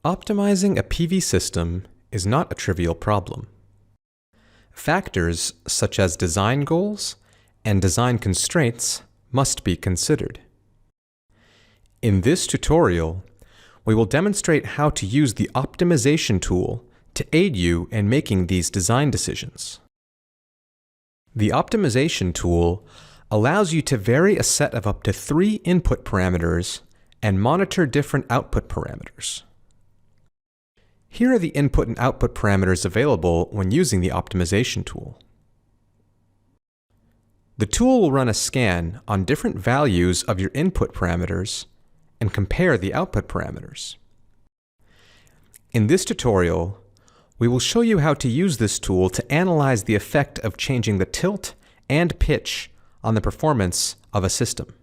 Optimizing a PV system is not a trivial problem. Factors such as design goals and design constraints must be considered. In this tutorial, we will demonstrate how to use the optimization tool to aid you in making these design decisions. The optimization tool allows you to vary a set of up to 3 input parameters and monitor different output parameters. Here are the input and output parameters available when using the optimization tool. The tool will run a scan on different values of your input parameters and compare the output parameters. In this tutorial, we will show you how to use this tool to analyze the effect of changing the tilt and pitch on the performance of a system.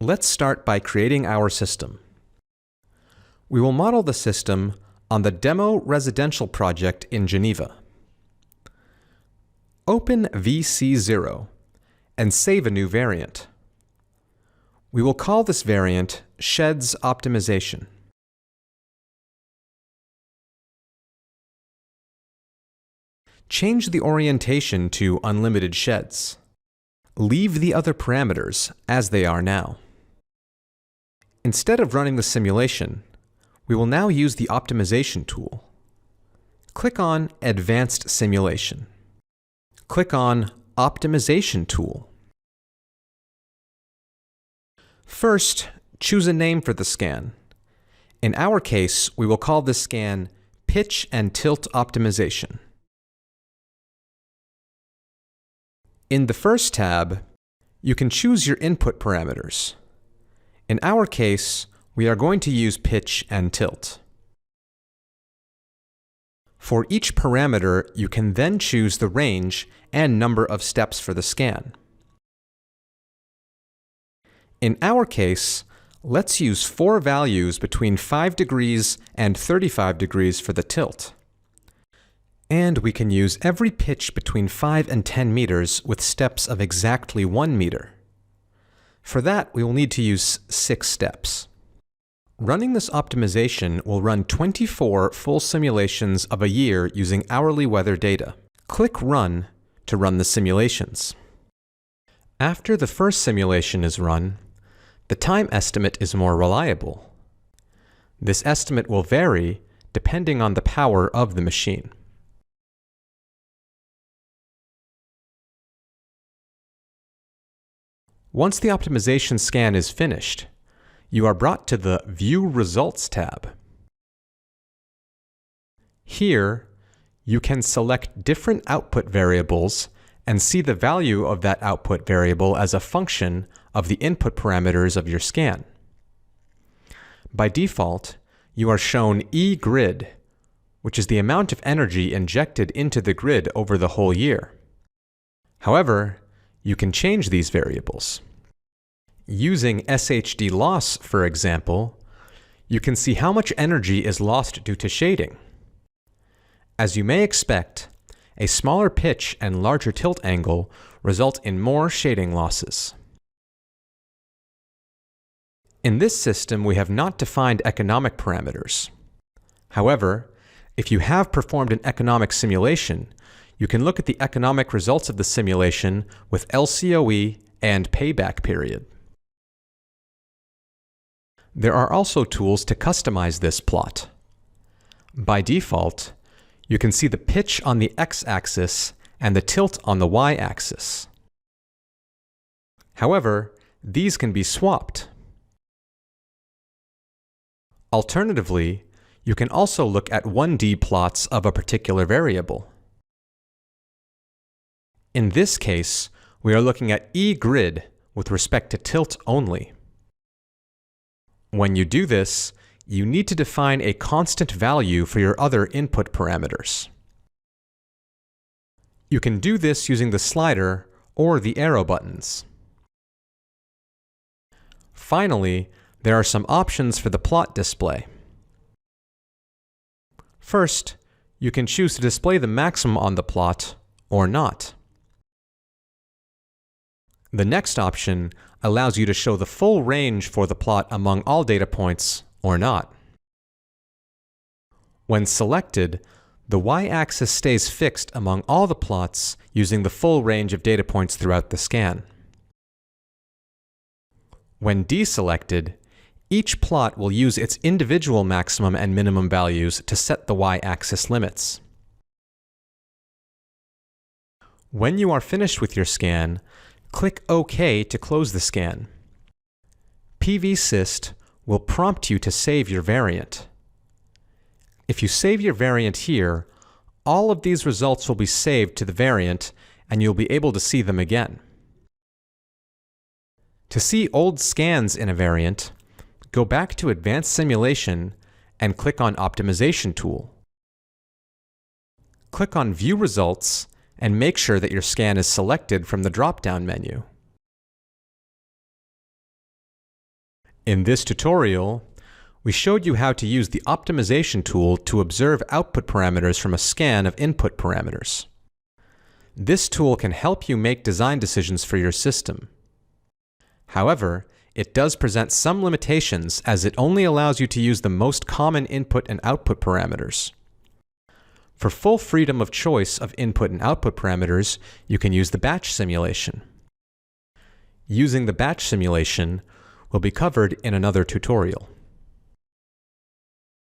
Let's start by creating our system. We will model the system on the demo residential project in Geneva. Open VC0 and save a new variant. We will call this variant Sheds Optimization. Change the orientation to Unlimited Sheds. Leave the other parameters as they are now. Instead of running the simulation, we will now use the optimization tool. Click on Advanced Simulation. Click on Optimization Tool. First, choose a name for the scan. In our case, we will call this scan Pitch and Tilt Optimization. In the first tab, you can choose your input parameters. In our case, we are going to use pitch and tilt. For each parameter, you can then choose the range and number of steps for the scan. In our case, let's use 4 values between 5 degrees and 35 degrees for the tilt. And we can use every pitch between 5 and 10 meters with steps of exactly 1 meter. For that, we will need to use 6 steps. Running this optimization will run 24 full simulations of a year using hourly weather data. Click Run to run the simulations. After the first simulation is run, the time estimate is more reliable. This estimate will vary depending on the power of the machine. Once the optimization scan is finished, you are brought to the View Results tab. Here, you can select different output variables and see the value of that output variable as a function of the input parameters of your scan. By default, you are shown E-grid, which is the amount of energy injected into the grid over the whole year. However, you can change these variables. Using SHD loss, for example, you can see how much energy is lost due to shading. As you may expect, a smaller pitch and larger tilt angle result in more shading losses. In this system, we have not defined economic parameters. However, if you have performed an economic simulation, you can look at the economic results of the simulation with LCOE and payback period. There are also tools to customize this plot. By default, you can see the pitch on the x-axis and the tilt on the y-axis. However, these can be swapped. Alternatively, you can also look at 1D plots of a particular variable. In this case, we are looking at E-grid with respect to tilt only. When you do this, you need to define a constant value for your other input parameters. You can do this using the slider or the arrow buttons. Finally, there are some options for the plot display. First, you can choose to display the maximum on the plot or not. The next option allows you to show the full range for the plot among all data points or not. When selected, the y-axis stays fixed among all the plots using the full range of data points throughout the scan. When deselected, each plot will use its individual maximum and minimum values to set the y-axis limits. When you are finished with your scan, click OK to close the scan. PVsyst will prompt you to save your variant. If you save your variant here, all of these results will be saved to the variant and you'll be able to see them again. To see old scans in a variant, go back to Advanced Simulation and click on Optimization tool. Click on View Results and make sure that your scan is selected from the drop-down menu. In this tutorial, we showed you how to use the Optimization tool to observe output parameters from a scan of input parameters. This tool can help you make design decisions for your system. However, it does present some limitations as it only allows you to use the most common input and output parameters. For full freedom of choice of input and output parameters, you can use the batch simulation. Using the batch simulation will be covered in another tutorial.